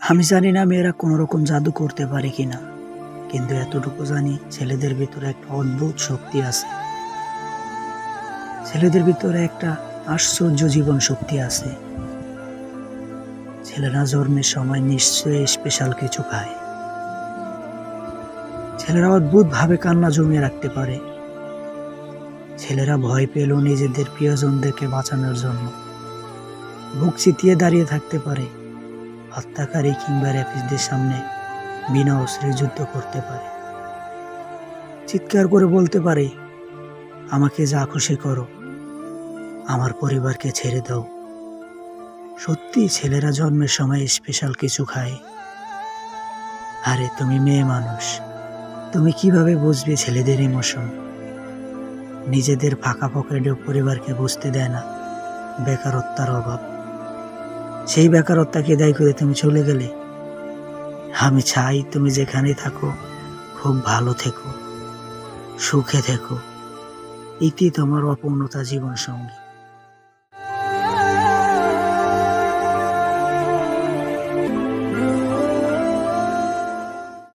আমি জানি না মেয়েরা কোনো রকম জাদু করতে পারে কিনা, কিন্তু এতটুকু জানি ছেলেদের ভিতরে একটা অদ্ভুত শক্তি আছে। ছেলেদের ভিতরে একটা আশ্চর্য জীবন শক্তি আছে। ছেলেরা জন্মের সময় নিশ্চয়ই স্পেশাল কিছু খায়। ছেলেরা অদ্ভুত ভাবে কান্না জমিয়ে রাখতে পারে। ছেলেরা ভয় পেল নিজেদের প্রিয়জনদেরকে বাঁচানোর জন্য বুক চিতিয়ে দাঁড়িয়ে থাকতে পারে। হত্যাকারী কিংবা র্যাপিস্টদের সামনে বিনা অস্ত্রে যুদ্ধ করতে পারে। চিৎকার করে বলতে পারে, আমাকে যা খুশি করো, আমার পরিবারকে ছেড়ে দাও। সত্যি ছেলেরা জন্মের সময় স্পেশাল কিছু খায়। আরে তুমি মেয়ে মানুষ, তুমি কিভাবে বুঝবে ছেলেদের ইমোশন? নিজেদের ফাঁকা পকেটেও পরিবারকে বুঝতে দেয় না বেকারত্বের অভাব। সেই বেকারত্বকে দায়ী করে তুমি চলে গেলে। আমি চাই তুমি যেখানেই থাকো খুব ভালো থেকো, সুখে থেকো। এটি তোমার অপূর্ণতা জীবন সঙ্গী।